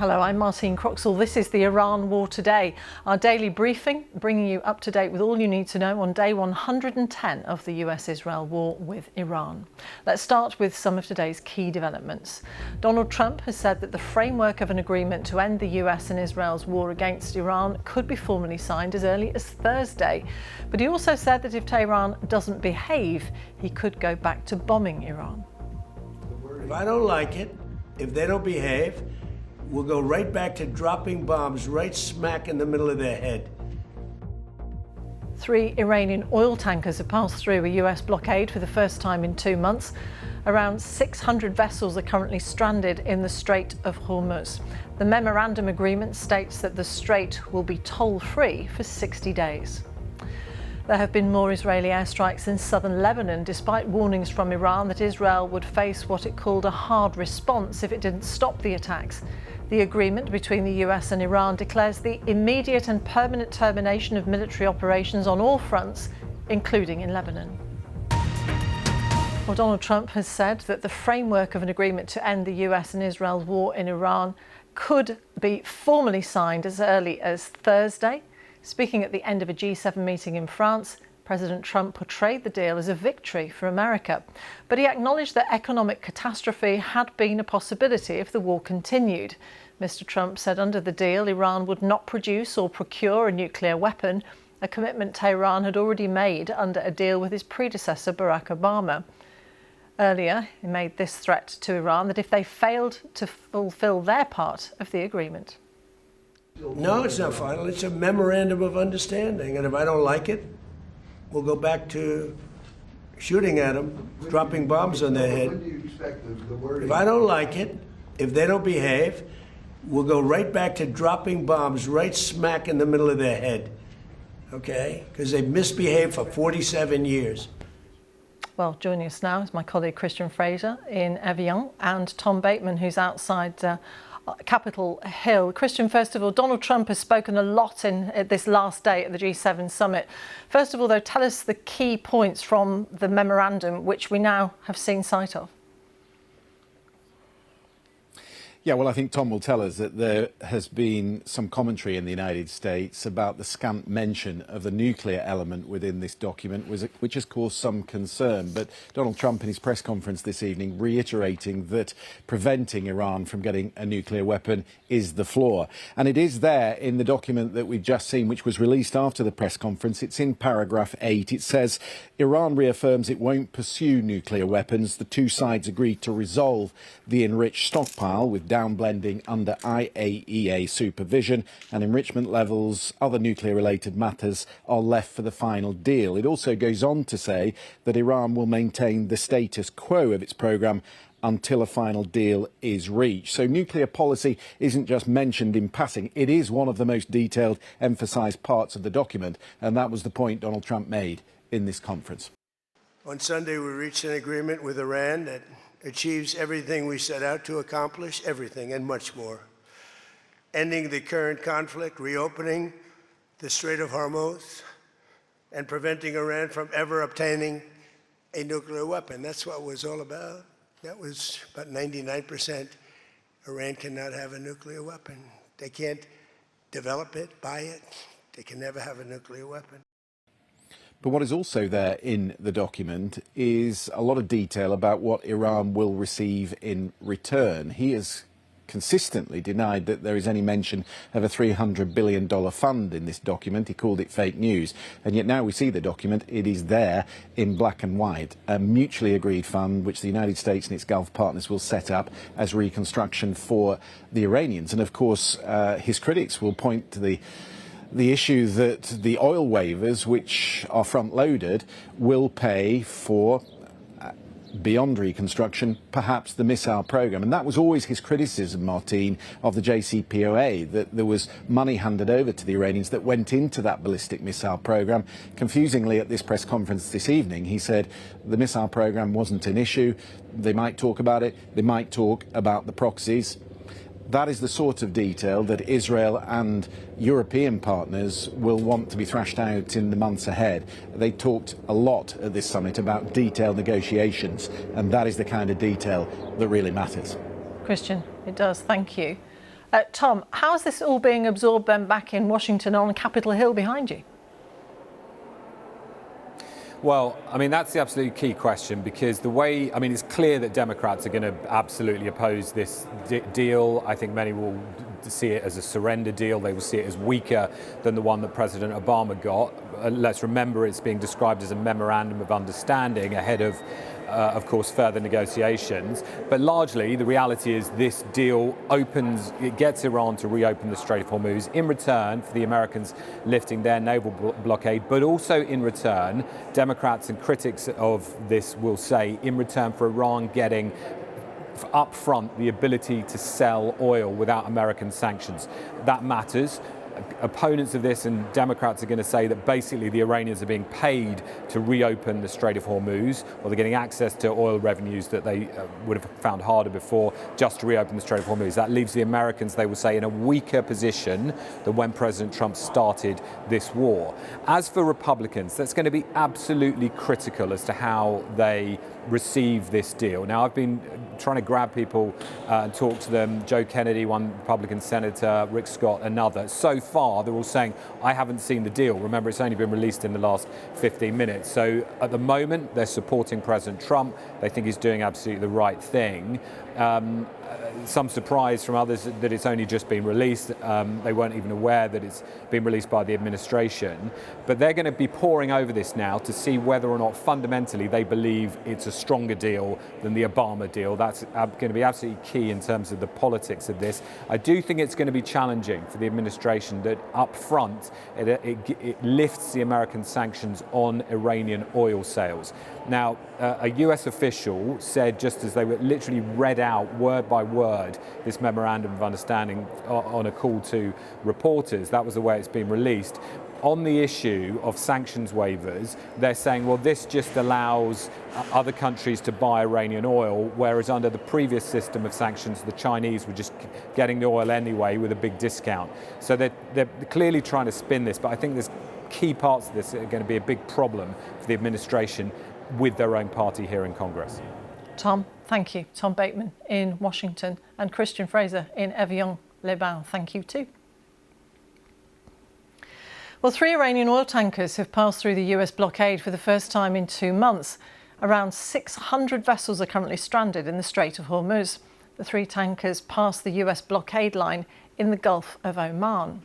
Hello, I'm Martine Croxall. This is the Iran War Today, our daily briefing, bringing you up to date with all you need to know on day 110 of the US-Israel war with Iran. Let's start with some of today's key developments. Donald Trump has said that the framework of an agreement to end the US and Israel's war against Iran could be formally signed as early as Thursday. But he also said that if Tehran doesn't behave, he could go back to bombing Iran. If I don't like it, if they don't behave, we'll go right back to dropping bombs right smack in the middle of their head. 3 Iranian oil tankers have passed through a US blockade for the first time in 2 months. Around 600 vessels are currently stranded in the Strait of Hormuz. The memorandum agreement states that the strait will be toll-free for 60 days. There have been more Israeli airstrikes in southern Lebanon, despite warnings from Iran that Israel would face what it called a hard response if it didn't stop the attacks. The agreement between the US and Iran declares the immediate and permanent termination of military operations on all fronts, including in Lebanon. Well, Donald Trump has said that the framework of an agreement to end the US and Israel's war in Iran could be formally signed as early as Thursday. Speaking at the end of a G7 meeting in France, President Trump portrayed the deal as a victory for America. But he acknowledged that economic catastrophe had been a possibility if the war continued. Mr. Trump said under the deal, Iran would not produce or procure a nuclear weapon, a commitment Tehran had already made under a deal with his predecessor, Barack Obama. Earlier, he made this threat to Iran that if they failed to fulfill their part of the agreement. No, it's not final. It's a memorandum of understanding. And if I don't like it, we'll go back to shooting at them, dropping bombs on their head. If I don't like it, if they don't behave, we'll go right back to dropping bombs right smack in the middle of their head. Okay? Because they've misbehaved for 47 years. Well, joining us now is my colleague Christian Fraser in Evian and Tom Bateman, who's outside Capitol Hill. Christian, first of all, Donald Trump has spoken a lot in this last day at the G7 summit. First of all, though, tell us the key points from the memorandum, which we now have seen sight of. Yeah, well, I think Tom will tell us that there has been some commentary in the United States about the scant mention of the nuclear element within this document, which has caused some concern. But Donald Trump in his press conference this evening reiterating that preventing Iran from getting a nuclear weapon is the flaw. And it is there in the document that we've just seen, which was released after the press conference. It's in paragraph 8. It says, Iran reaffirms it won't pursue nuclear weapons. The two sides agreed to resolve the enriched stockpile with downblending under IAEA supervision, and enrichment levels, other nuclear-related matters are left for the final deal. It also goes on to say that Iran will maintain the status quo of its programme until a final deal is reached. So nuclear policy isn't just mentioned in passing. It is one of the most detailed, emphasised parts of the document, and that was the point Donald Trump made in this conference. On Sunday, we reached an agreement with Iran that achieves everything we set out to accomplish, everything and much more. Ending the current conflict, reopening the Strait of Hormuz, and preventing Iran from ever obtaining a nuclear weapon. That's what it was all about. That was about 99%. Iran cannot have a nuclear weapon. They can't develop it, buy it. They can never have a nuclear weapon. But what is also there in the document is a lot of detail about what Iran will receive in return. He has consistently denied that there is any mention of a $300 billion fund in this document. He called it fake news. And yet now we see the document. It is there in black and white. A mutually agreed fund which the United States and its Gulf partners will set up as reconstruction for the Iranians. And of course, his critics will point to the issue that the oil waivers, which are front-loaded, will pay for, beyond reconstruction, perhaps the missile programme. And that was always his criticism, Martine, of the JCPOA, that there was money handed over to the Iranians that went into that ballistic missile programme. Confusingly, at this press conference this evening, he said the missile programme wasn't an issue. They might talk about it. They might talk about the proxies. That is the sort of detail that Israel and European partners will want to be thrashed out in the months ahead. They talked a lot at this summit about detailed negotiations, and that is the kind of detail that really matters. Christian, it does. Thank you. Tom, how is this all being absorbed then back in Washington on Capitol Hill behind you? Well, I mean, that's the absolutely key question, because the way, I mean, it's clear that Democrats are going to absolutely oppose this deal. I think many will see it as a surrender deal. They will see it as weaker than the one that President Obama got. Let's remember, it's being described as a memorandum of understanding ahead of course, further negotiations. But largely, the reality is this deal it gets Iran to reopen the Strait of Hormuz in return for the Americans lifting their naval blockade, but also in return, Democrats and critics of this will say, in return for Iran getting up front the ability to sell oil without American sanctions. That matters. Opponents of this and Democrats are going to say that basically the Iranians are being paid to reopen the Strait of Hormuz, or they're getting access to oil revenues that they would have found harder before just to reopen the Strait of Hormuz. That leaves the Americans, they will say, in a weaker position than when President Trump started this war. As for Republicans, that's going to be absolutely critical as to how they receive this deal. Now, I've been trying to grab people and talk to them. Joe Kennedy, one Republican senator, Rick Scott, another. So far, they're all saying, I haven't seen the deal. Remember, it's only been released in the last 15 minutes. So at the moment, they're supporting President Trump. They think he's doing absolutely the right thing. Some surprise from others that it's only just been released. They weren't even aware that it's been released by the administration. But they're going to be poring over this now to see whether or not fundamentally they believe it's a stronger deal than the Obama deal. That's going to be absolutely key in terms of the politics of this. I do think it's going to be challenging for the administration that up front it lifts the American sanctions on Iranian oil sales. Now, a US official said, just as they were literally read out word by word this memorandum of understanding on a call to reporters, that was the way it's been released. On the issue of sanctions waivers, they're saying, well, this just allows other countries to buy Iranian oil, whereas under the previous system of sanctions, the Chinese were just getting the oil anyway with a big discount. So they're clearly trying to spin this, but I think there's key parts of this that are going to be a big problem for the administration with their own party here in Congress. Tom, thank you. Tom Bateman in Washington and Christian Fraser in Evian, Lebanon. Thank you too. Well, 3 Iranian oil tankers have passed through the US blockade for the first time in 2 months. Around 600 vessels are currently stranded in the Strait of Hormuz. The 3 tankers passed the US blockade line in the Gulf of Oman.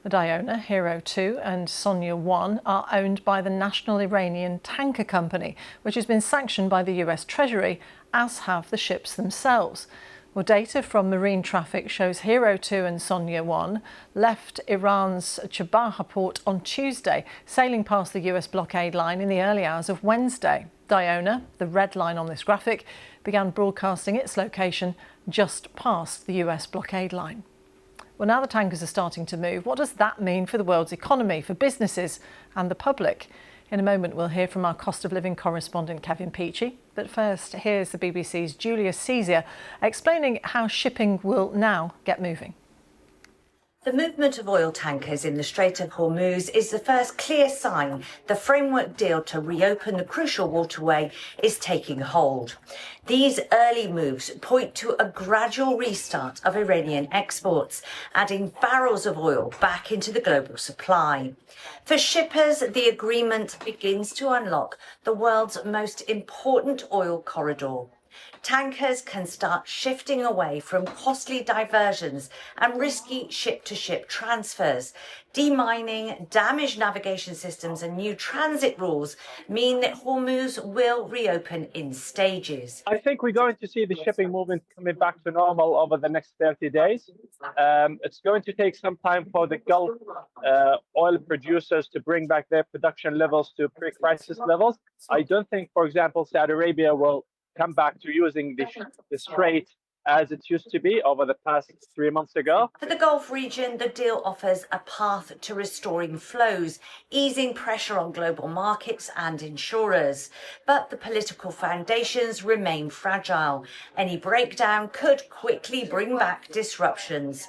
The Diona, Hero 2 and Sonia 1 are owned by the National Iranian Tanker Company, which has been sanctioned by the US Treasury, as have the ships themselves. Well, data from marine traffic shows Hero 2 and Sonia 1 left Iran's Chabahar port on Tuesday, sailing past the US blockade line in the early hours of Wednesday. Diona, the red line on this graphic, began broadcasting its location just past the US blockade line. Well, now the tankers are starting to move. What does that mean for the world's economy, for businesses and the public? In a moment, we'll hear from our cost of living correspondent, Kevin Peachy. But first, here's the BBC's Julia Caesar explaining how shipping will now get moving. The movement of oil tankers in the Strait of Hormuz is the first clear sign the framework deal to reopen the crucial waterway is taking hold. These early moves point to a gradual restart of Iranian exports, adding barrels of oil back into the global supply. For shippers, the agreement begins to unlock the world's most important oil corridor. Tankers can start shifting away from costly diversions and risky ship-to-ship transfers. Demining, damaged navigation systems and new transit rules mean that Hormuz will reopen in stages. I think we're going to see the shipping movement coming back to normal over the next 30 days. It's going to take some time for the Gulf oil producers to bring back their production levels to pre-crisis levels. I don't think, for example, Saudi Arabia will come back to using the strait as it used to be over the past 3 months ago. For the Gulf region, the deal offers a path to restoring flows, easing pressure on global markets and insurers. But the political foundations remain fragile. Any breakdown could quickly bring back disruptions.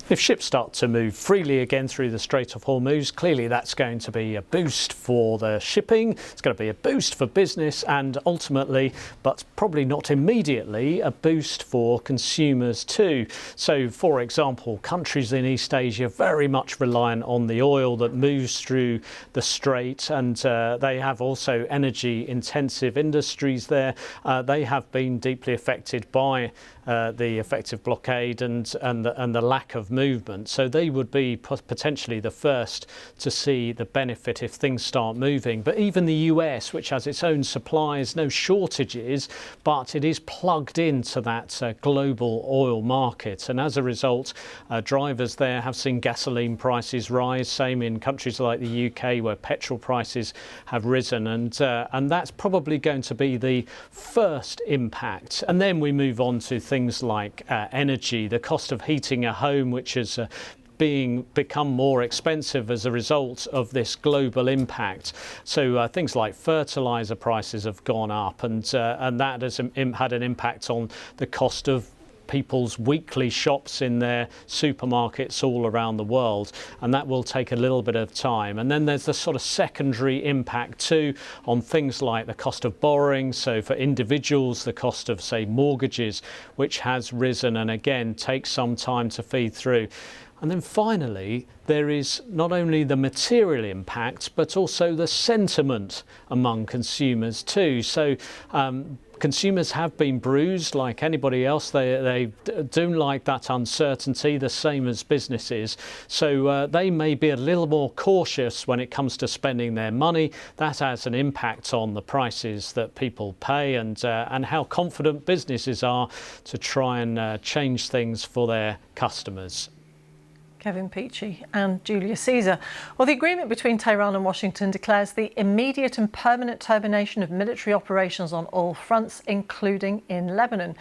If ships start to move freely again through the Strait of Hormuz, clearly that's going to be a boost for the shipping, it's going to be a boost for business and ultimately, but probably not immediately, a boost for consumers too. So, for example, countries in East Asia very much reliant on the oil that moves through the strait, and they have also energy intensive industries there. They have been deeply affected by the effective blockade and the lack of movement. So they would be potentially the first to see the benefit if things start moving. But even the US, which has its own supplies, no shortages, but it is plugged into that global oil market. And as a result, drivers there have seen gasoline prices rise, same in countries like the UK where petrol prices have risen. And that's probably going to be the first impact. And then we move on to things like energy, the cost of heating a home, which has become more expensive as a result of this global impact. So things like fertilizer prices have gone up, and that has had an impact on the cost of people's weekly shops in their supermarkets all around the world, and that will take a little bit of time. And then there's the sort of secondary impact too on things like the cost of borrowing. So for individuals, the cost of, say, mortgages, which has risen and again takes some time to feed through. And then finally, there is not only the material impact, but also the sentiment among consumers too. So consumers have been bruised like anybody else. They don't like that uncertainty, the same as businesses. So they may be a little more cautious when it comes to spending their money. That has an impact on the prices that people pay and how confident businesses are to try and change things for their customers. Kevin Peachy and Julia Caesar. Well, the agreement between Tehran and Washington declares the immediate and permanent termination of military operations on all fronts, including in Lebanon.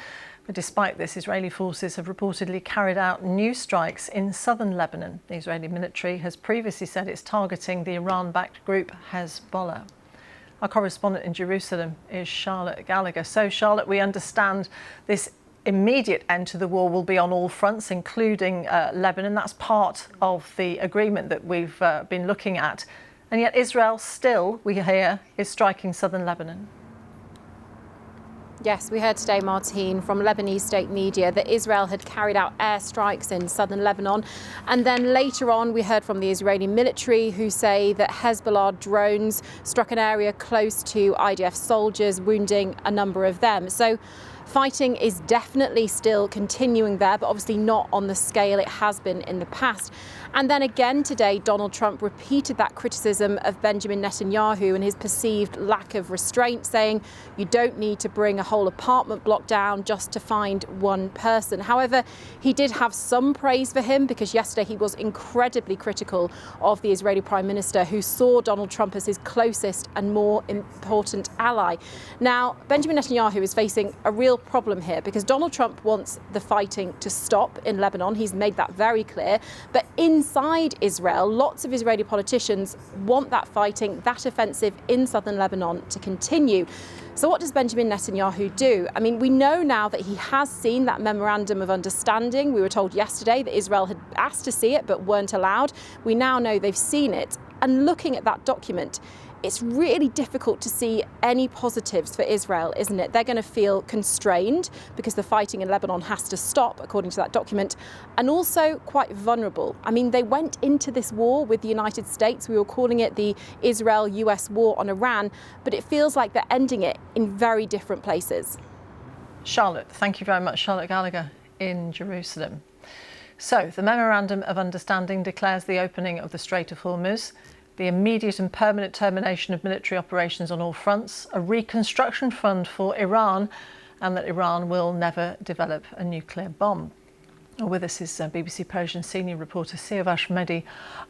But despite this, Israeli forces have reportedly carried out new strikes in southern Lebanon. The Israeli military has previously said it's targeting the Iran-backed group Hezbollah. Our correspondent in Jerusalem is Charlotte Gallagher. So, Charlotte, we understand this immediate end to the war will be on all fronts, including Lebanon. That's part of the agreement that we've been looking at. And yet Israel still, we hear, is striking southern Lebanon. Yes, we heard today, Martine, from Lebanese state media that Israel had carried out airstrikes in southern Lebanon. And then later on, we heard from the Israeli military who say that Hezbollah drones struck an area close to IDF soldiers, wounding a number of them. So fighting is definitely still continuing there, but obviously not on the scale it has been in the past. And then again today, Donald Trump repeated that criticism of Benjamin Netanyahu and his perceived lack of restraint, saying you don't need to bring a whole apartment block down just to find one person. However, he did have some praise for him because yesterday he was incredibly critical of the Israeli Prime Minister, who saw Donald Trump as his closest and more important ally. Now, Benjamin Netanyahu is facing a real problem here because Donald Trump wants the fighting to stop in Lebanon. He's made that very clear. But inside Israel, lots of Israeli politicians want that fighting, that offensive in southern Lebanon to continue. So what does Benjamin Netanyahu do? I mean, we know now that he has seen that memorandum of understanding. We were told yesterday that Israel had asked to see it but weren't allowed. We now know they've seen it. And looking at that document, it's really difficult to see any positives for Israel, isn't it? They're going to feel constrained because the fighting in Lebanon has to stop, according to that document, and also quite vulnerable. I mean, they went into this war with the United States. We were calling it the Israel-US war on Iran, but it feels like they're ending it in very different places. Charlotte, thank you very much. Charlotte Gallagher in Jerusalem. So, the Memorandum of Understanding declares the opening of the Strait of Hormuz, the immediate and permanent termination of military operations on all fronts, a reconstruction fund for Iran, and that Iran will never develop a nuclear bomb. With us is BBC Persian senior reporter Siavash Mehdi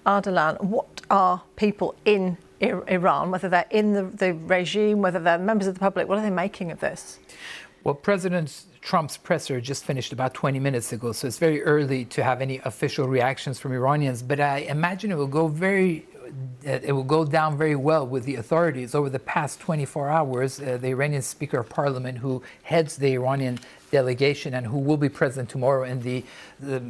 Ardalan. What are people in Iran, whether they're in the regime, whether they're members of the public, what are they making of this? Well, President Trump's presser just finished about 20 minutes ago, so it's very early to have any official reactions from Iranians, but I imagine it will go very it will go down very well with the authorities. Over the past 24 hours, the Iranian Speaker of Parliament, who heads the Iranian delegation and who will be present tomorrow in the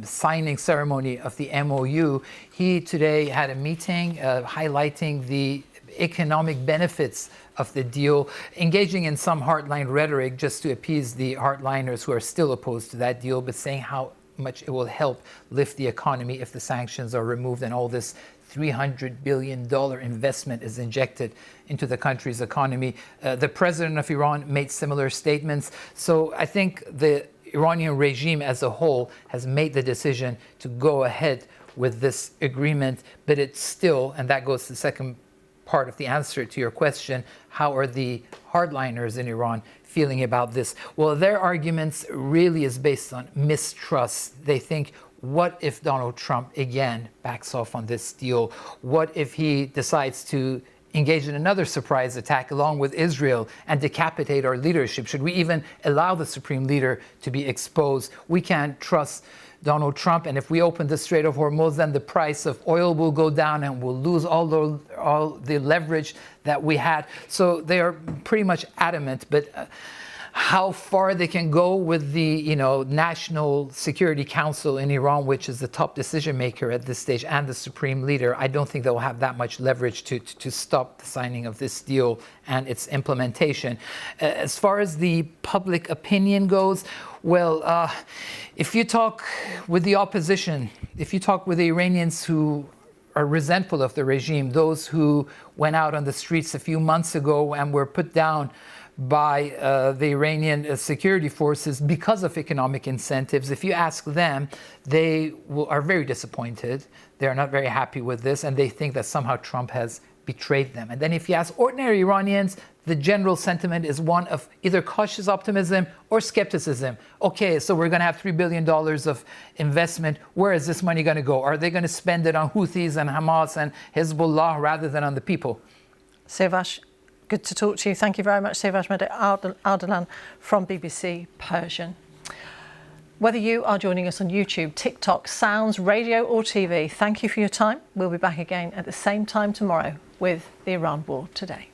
signing ceremony of the MOU, he today had a meeting highlighting the economic benefits of the deal, engaging in some hardline rhetoric just to appease the hardliners who are still opposed to that deal, but saying how much it will help lift the economy if the sanctions are removed and all this $300 billion investment is injected into the country's economy. The president of Iran made similar statements. So I think the Iranian regime as a whole has made the decision to go ahead with this agreement, but it's still, and that goes to the second part of the answer to your question, how are the hardliners in Iran feeling about this? Well, their arguments really is based on mistrust. They think, what if Donald Trump again backs off on this deal? What if he decides to engage in another surprise attack along with Israel and decapitate our leadership? Should we even allow the supreme leader to be exposed? We can't trust Donald Trump, and if we open the Strait of Hormuz, then the price of oil will go down and we'll lose all the leverage that we had. So they are pretty much adamant, but how far they can go with the National Security Council in Iran, which is the top decision maker at this stage, and the supreme leader, I don't think they'll have that much leverage to stop the signing of this deal and its implementation. As far as the public opinion goes, well, if you talk with the opposition, if you talk with the Iranians who are resentful of the regime, those who went out on the streets a few months ago and were put down by the Iranian security forces because of economic incentives, if you ask them, they are very disappointed. They're not very happy with this, and they think that somehow Trump has betrayed them. And then if you ask ordinary Iranians, the general sentiment is one of either cautious optimism or skepticism. Okay, so we're going to have $3 billion of investment. Where is this money going to go? Are they going to spend it on Houthis and Hamas and Hezbollah rather than on the people? Siavash, good to talk to you. Thank you very much, Siavash Ardalan from BBC Persian. Whether you are joining us on YouTube, TikTok, Sounds, radio or TV, thank you for your time. We'll be back again at the same time tomorrow with the Iran War Today.